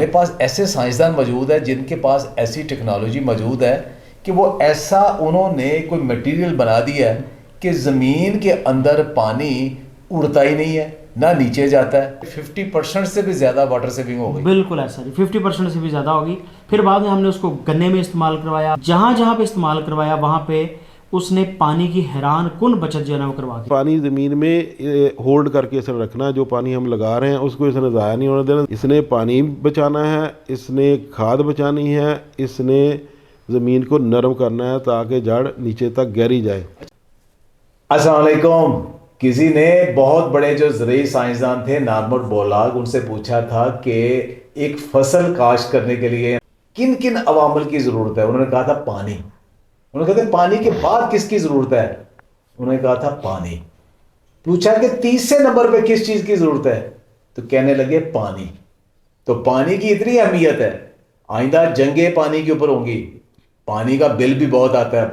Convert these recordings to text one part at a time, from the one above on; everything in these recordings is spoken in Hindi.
मेरे पास ऐसे साइंसदान मौजूद है जिनके पास ऐसी टेक्नोलॉजी मौजूद है कि वो ऐसा उन्होंने कोई मटेरियल बना दिया है कि ज़मीन के अंदर पानी उड़ता ही नहीं है, ना नीचे जाता है। 50% से भी ज़्यादा वाटर सेविंग हो गई। बिल्कुल ऐसा जी, 50% से भी ज़्यादा होगी। फिर बाद में हमने उसको गन्ने में इस्तेमाल करवाया, जहाँ जहाँ पे इस्तेमाल करवाया वहाँ पे उसने पानी की हैरान कुन बचत जो है ना वो करवा दी। पानी ज़मीन में होल्ड करके इसने रखना, जो पानी हम लगा रहे हैं उसको इसने ज़ाया नहीं होने देना। इसने पानी बचाना है, इसने खाद बचानी है, इसने ज़मीन को नरम करना है ताकि जड़ नीचे तक गहरी जाए। अस्सलाम वालेकुम। किसी ने बहुत बड़े जो ज़रूरी साइंसदान थे नॉर्मन बोरलॉग, उनसे पूछा था कि एक फसल काश्त करने के लिए किन किन अवामल की ज़रूरत है। उन्होंने कहा था पानी। उन्होंने कहा था पानी के बाद किसकी ज़रूरत है? उन्होंने कहा था पानी। पूछा कि तीसरे नंबर पे किस चीज़ की ज़रूरत है? तो कहने लगे पानी। तो पानी की इतनी अहमियत है, आइंदा जंगें पानी के ऊपर होंगी। पानी का बिल भी बहुत आता है।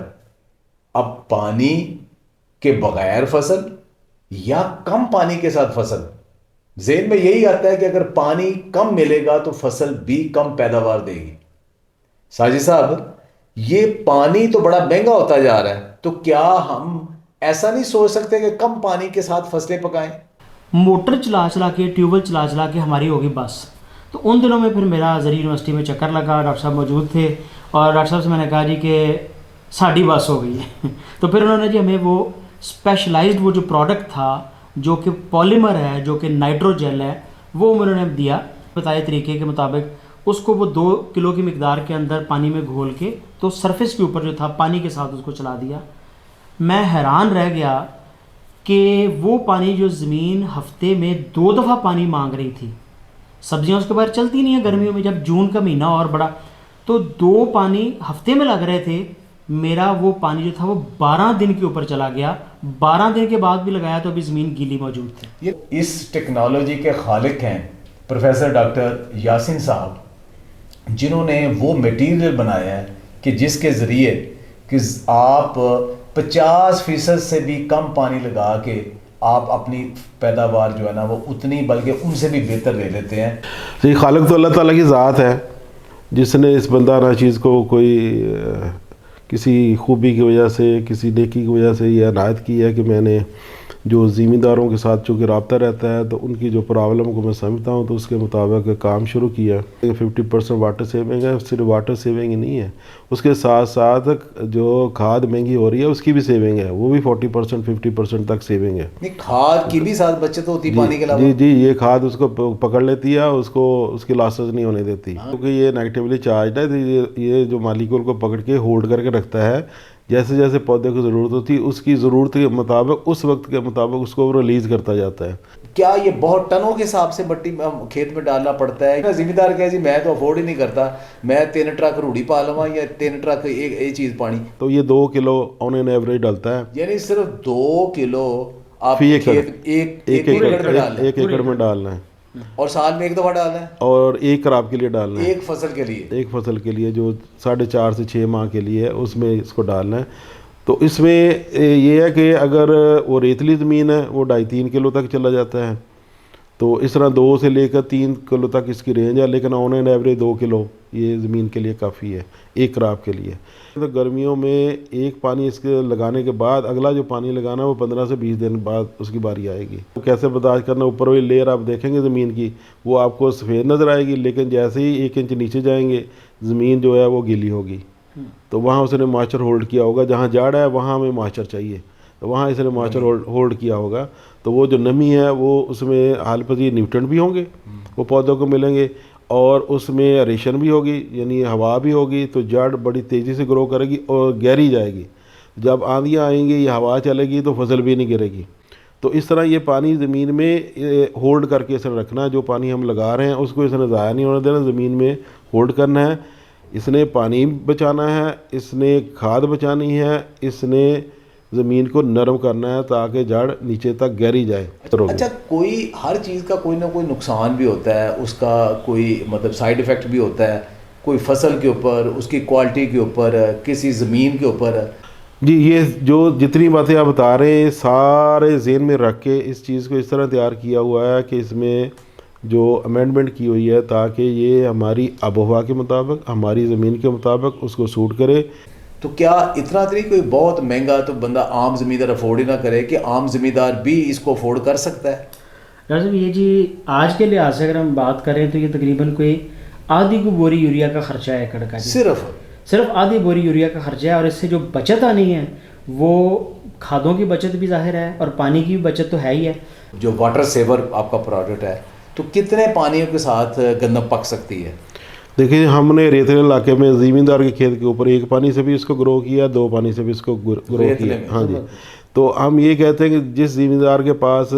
अब पानी के बगैर फसल या कम पानी के साथ फसल, ज़हन में यही आता है कि अगर पानी कम मिलेगा तो फसल भी कम पैदावार देगी। साजिद साहब, ये पानी तो बड़ा महंगा होता जा रहा है, तो क्या हम ऐसा नहीं सोच सकते कि कम पानी के साथ फसलें पकाएं? मोटर चला चला के, ट्यूबवेल चला चला के हमारी होगी बस। तो उन दिनों में फिर मेरा ज़री यूनिवर्सिटी में चक्कर लगा, डॉक्टर साहब मौजूद थे और डॉक्टर साहब से मैंने कहा जी कि साड़ी बस हो गई है। तो फिर उन्होंने जी हमें वो स्पेशलाइज्ड वो जो प्रोडक्ट था जो कि पॉलीमर है, जो कि नाइट्रोजेल है, वो उन्होंने दिया बताए तरीके के मुताबिक। उसको वो 2 किलो की मिकदार के अंदर पानी में घोल के तो सरफेस के ऊपर जो था पानी के साथ उसको चला दिया। मैं हैरान रह गया कि वो पानी जो ज़मीन हफ्ते में 2 दफ़ा पानी मांग रही थी। सब्जियां उसके बाहर चलती नहीं है गर्मियों में, जब जून का महीना और बड़ा, तो 2 पानी हफ्ते में लग रहे थे। मेरा वो पानी जो था वो 12 दिन के ऊपर चला गया। 12 दिन के बाद भी लगाया तो अभी ज़मीन गीली मौजूद थी। ये इस टेक्नोलॉजी के खालिक हैं प्रोफेसर डॉक्टर यासिन साहब, जिन्होंने वो मटेरियल बनाया है कि जिसके ज़रिए कि आप 50% से भी कम पानी लगा के आप अपनी पैदावार जो है ना वो उतनी बल्कि उनसे भी बेहतर ले लेते हैं। तो ये खालिक तो अल्लाह ताला की ज़ात है, जिसने इस बंदा नाचीज़ को कोई किसी खूबी की वजह से, किसी नेकी की वजह से ये अनायत की है कि मैंने जो ज़मींदारों के साथ चूँकि रब्ता रहता है तो उनकी जो प्रॉब्लम को मैं समझता हूँ, तो उसके मुताबिक काम शुरू किया। 50% वाटर सेविंग है, सिर्फ वाटर सेविंग ही नहीं है, उसके साथ साथ जो खाद महंगी हो रही है उसकी भी सेविंग है, वो भी 40% 50% तक सेविंग है। नहीं, खाद की भी साथ बचत होती पानी के अलावा। जी जी, ये खाद उसको पकड़ लेती है, उसको उसकी लॉसेस नहीं होने देती, क्योंकि ये नेगेटिवली चार्ज है। तो ये जो मालिक्यूल को पकड़ के होल्ड करके रखता है, जैसे जैसे पौधे को ज़रूरत होती है उसकी ज़रूरत के मुताबिक, उस वक्त के मुताबिक उसको रिलीज़ करता जाता है। क्या ये बहुत टनों के हिसाब से मट्टी खेत में डालना पड़ता है? जिम्मेदार क्या जी, मैं तो अफोर्ड ही नहीं करता, मैं 3 ट्रक रूढ़ी पा लूँगा या 3 ट्रक एक चीज़ पानी। तो ये 2 किलो ऑन एन एवरेज डालता है, यानी सिर्फ 2 किलो आप फी एकड़, एक एकड़ में डालना है और साल में 1 दफ़ा डालना है और एक क्रॉप के लिए डालना है, एक फसल के लिए, एक फसल के लिए जो 4.5 से 6 माह के लिए है, उसमें इसको डालना है। तो इसमें ये है कि अगर वो रेतली ज़मीन है वो 2.5-3 किलो तक चला जाता है। तो इस तरह 2 से लेकर 3 किलो तक इसकी रेंज है, लेकिन ऑन एंड एवरेज 2 किलो ये ज़मीन के लिए काफ़ी है, एक क्रॉप के लिए। तो गर्मियों में एक पानी इसके लगाने के बाद अगला जो पानी लगाना है वो 15 से 20 दिन बाद उसकी बारी आएगी। तो कैसे बर्दाश्त करना, ऊपर वाली लेयर आप देखेंगे ज़मीन की वो आपको सफ़ेद नज़र आएगी, लेकिन जैसे ही 1 इंच नीचे जाएंगे ज़मीन जो है वो गीली होगी। तो वहाँ उसने मॉइस्चर होल्ड किया होगा, जहाँ जड़ है वहाँ हमें मॉइस्चर चाहिए, तो वहाँ इसने मॉइस्चर होल्ड किया होगा। तो वो जो नमी है वो उसमें हाल पजीर न्यूट्रिएंट भी होंगे, वो पौधों को मिलेंगे, और उसमें रेशन भी होगी, यानी हवा भी होगी। तो जड़ बड़ी तेज़ी से ग्रो करेगी और गहरी जाएगी। जब आंधियाँ आएंगी या हवा चलेगी तो फसल भी नहीं गिरेगी। तो इस तरह ये पानी ज़मीन में होल्ड करके इसने रखना है, जो पानी हम लगा रहे हैं उसको इसने ज़ाया नहीं होने देना, ज़मीन में होल्ड करना है। इसने पानी बचाना है, इसने खाद बचानी है, इसने ज़मीन को नरम करना है ताकि जड़ नीचे तक गहरी जाए। अच्छा, कोई हर चीज़ का कोई ना कोई नुकसान भी होता है, उसका कोई मतलब साइड इफ़ेक्ट भी होता है, कोई फसल के ऊपर, उसकी क्वालिटी के ऊपर, किसी ज़मीन के ऊपर। जी, ये जो जितनी बातें आप बता रहे हैं सारे ज़हन में रख के इस चीज़ को इस तरह तैयार किया हुआ है कि इसमें जो अमेंडमेंट की हुई है ताकि ये हमारी आबोहवा के मुताबिक, हमारी ज़मीन के मुताबिक उसको सूट करे। तो क्या इतना तो नहीं कोई बहुत महंगा तो बंदा आम ज़मींदार अफोर्ड ही ना करे, कि आम ज़मींदार भी इसको अफोर्ड कर सकता है? डॉक्टर साहब ये जी आज के लिहाज से अगर हम बात करें तो ये तकरीबन कोई आधी को बोरी यूरिया का खर्चा है एकड़ का जी। सिर्फ आधी बोरी यूरिया का खर्चा है, और इससे जो बचत आनी है वो खादों की बचत भी जाहिर है और पानी की भी बचत तो है ही है। जो वाटर सेवर आपका प्रोडक्ट है, तो कितने पानियों के साथ गंदम पक सकती है? देखिए, हमने रेतीले इलाके में ज़मींदार के खेत के ऊपर 1 पानी से भी इसको ग्रो किया, 2 पानी से भी इसको ग्रो किया। हाँ जी। तो हम ये कहते हैं कि जिस ज़मींदार के पास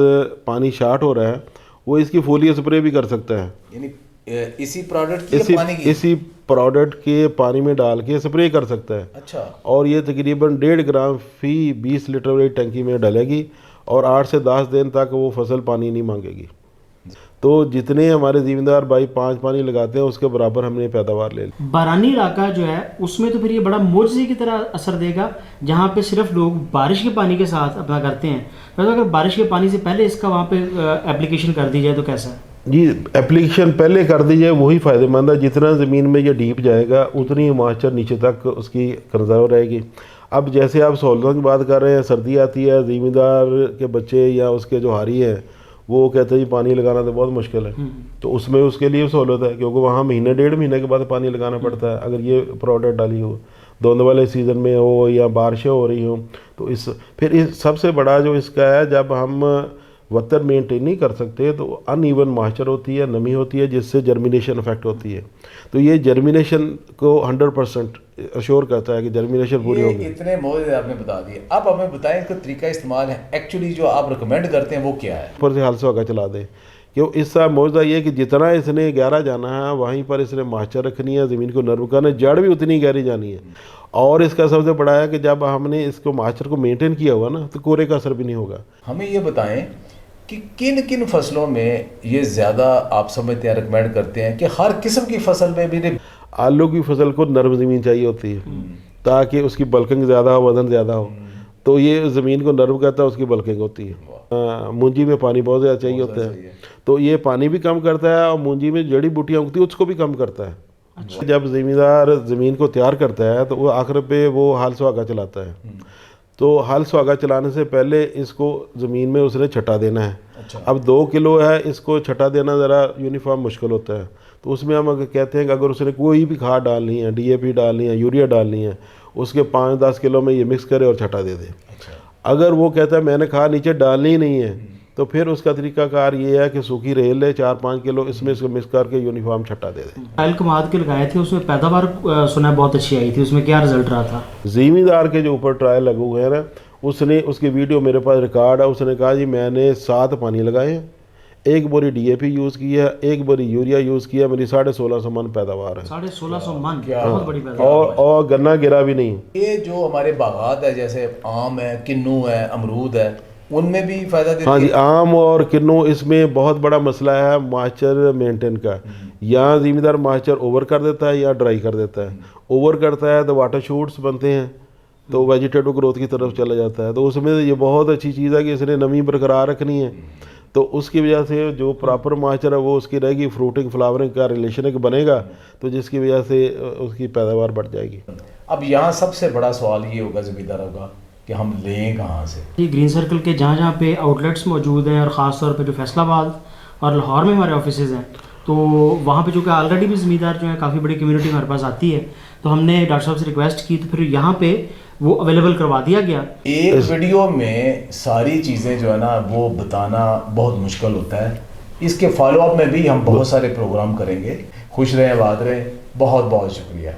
पानी शार्ट हो रहा है वो इसकी फोलियर स्प्रे भी कर सकता है, यानी इसी प्रोडक्ट की पानी की? इसी प्रोडक्ट के पानी में डाल के स्प्रे कर सकता है। अच्छा। और ये तकरीबन 1.5 ग्राम फी 20 लीटर वाली टंकी में डलेगी और 8 से 10 दिन तक वो फसल पानी नहीं मांगेगी। तो जितने हमारे ज़मींदार भाई 5 पानी लगाते हैं उसके बराबर हमने पैदावार ले ली। बारानी इलाका जो है उसमें तो फिर ये बड़ा मोज़े की तरह असर देगा, जहाँ पे सिर्फ लोग बारिश के पानी के साथ अपना करते हैं। तो अगर बारिश के पानी से पहले इसका वहाँ पे एप्लीकेशन कर दी जाए तो कैसा है? जी, एप्लीकेशन पहले कर दी जाए वही फ़ायदेमंद है। जितना ज़मीन में ये डीप जाएगा उतनी ही मॉइस्चर नीचे तक उसकी कंजर्व रहेगी। अब जैसे आप सहूलतों की बात कर रहे हैं, सर्दी आती है, ज़मींदार के बच्चे या उसके जो हारी हैं वो कहते हैं जी पानी लगाना तो बहुत मुश्किल है, तो उसमें उसके लिए सहूलत है क्योंकि वहाँ महीने 1.5 महीने के बाद पानी लगाना पड़ता है। अगर ये प्रोडक्ट डाली हो, धुंध वाले सीज़न में हो या बारिशें हो रही हों, तो फिर इस सबसे बड़ा जो इसका है, जब हम वतर मेंटेन नहीं कर सकते तो अनइवन मॉइस्चर होती है, नमी होती है, जिससे जर्मिनेशन इफेक्ट होती है। तो ये जर्मिनेशन को 100% अश्योर करता है कि जर्मिनेशन पूरी होगी। इतने मौजूद आपने बता दिए, अब हमें बताएं इसका तरीका इस्तेमाल है एक्चुअली जो आप रिकमेंड करते हैं वो क्या है? ऊपर से हल से होगा चला दें, क्यों इसका मौजूदा ये कि जितना इसने गहरा जाना है वहीं पर इसने मॉइस्चर रखनी है, ज़मीन को नर्म करना है, जड़ भी उतनी गहरी जानी है। और इसका सबसे बड़ा है कि जब हमने इसको मॉइस्चर को मेंटेन किया हुआ ना तो कोरे का असर भी नहीं होगा। हमें ये बताएं कि किन किन फसलों में ये ज़्यादा आप समझते हैं, रिकमेंड करते हैं कि हर किस्म की फसल में भी? आलू की फसल को नरम ज़मीन चाहिए होती है ताकि उसकी बल्किंग ज़्यादा हो, वज़न ज़्यादा हो, तो ये ज़मीन को नरम करता है, उसकी बल्किंग होती है। मूंजी में पानी बहुत ज़्यादा चाहिए होता है, तो ये पानी भी कम करता है और मूंजी में जड़ी बूटियाँ उगती है उसको भी कम करता है। अच्छा। जब ज़मींदार ज़मीन को तैयार करता है तो वो आखिर पे वो हल सुहागा चलाता है, तो हल सुहागा चलाने से पहले इसको ज़मीन में उसने छटा देना है। अच्छा। अब 2 किलो है, इसको छटा देना ज़रा यूनिफॉर्म मुश्किल होता है, तो उसमें हम अगर कहते हैं कि अगर उसने कोई भी खाद डालनी है, DAP डालनी है, यूरिया डालनी है, उसके 5-10 किलो में ये मिक्स करे और छटा दे दे। अच्छा। अगर वो कहता है मैंने खाद नीचे डालनी ही नहीं है, तो फिर उसका तरीकाकार ये है कि सूखी रेल ले 4-5 किलो इसमें इसको मिक्स करके यूनिफॉर्म छटा दे दे। ट्रायल कमाद के लगाए थे, उसमें पैदावार सुना बहुत अच्छी आई थी, उसमें क्या रिजल्ट रहा था? ज़मींदार के जो ऊपर ट्रायल लगे हुए हैं ना, उसने उसकी वीडियो मेरे पास रिकॉर्ड है, उसने कहा जी मैंने 7 पानी लगाए हैं, 1 बोरी DAP यूज़ किया, 1 बोरी यूरिया यूज़ किया, मेरी 1650 मन पैदावार है। 1650 मन, बहुत बड़ी पैदावार। और गन्ना गिरा भी नहीं। ये जो हमारे बागात है, जैसे आम है, किन्नू है, अमरूद है, उनमें भी फ़ायदा देती है? हाँ जी, आम और किन्नू इसमें बहुत बड़ा मसला है मॉइस्चर मेंटेन का। या ज़मींदार मॉइस्चर ओवर कर देता है या ड्राई कर देता है। ओवर करता है तो वाटर शूट्स बनते हैं, तो वेजिटेटिव ग्रोथ की तरफ चला जाता है। तो उसमें ये बहुत अच्छी चीज़ है कि इसने नमी बरकरार रखनी है, तो उसकी वजह से जो प्रॉपर मॉइस्चर है वो उसकी रहेगी, फ्रूटिंग फ्लावरिंग का रिलेशन एक बनेगा, तो जिसकी वजह से उसकी पैदावार बढ़ जाएगी। अब यहाँ सबसे बड़ा सवाल ये होगा ज़मींदारों का कि हम लें कहाँ से? ये ग्रीन सर्कल के जहाँ जहाँ पे आउटलेट्स मौजूद हैं, और ख़ास तौर पे जो फैसलाबाद और लाहौर में हमारे ऑफिसेज़ हैं, तो वहाँ पे चूँकि ऑलरेडी भी ज़मींदार जो है काफ़ी बड़ी कम्युनिटी हमारे पास आती है, तो हमने डॉक्टर साहब से रिक्वेस्ट की, तो फिर यहाँ पे वो अवेलेबल करवा दिया गया। एक वीडियो में सारी चीज़ें जो है ना वो बताना बहुत मुश्किल होता है। इसके फॉलोअप में भी हम बहुत सारे प्रोग्राम करेंगे। खुश रहें, आबाद रहें। बहुत बहुत शुक्रिया।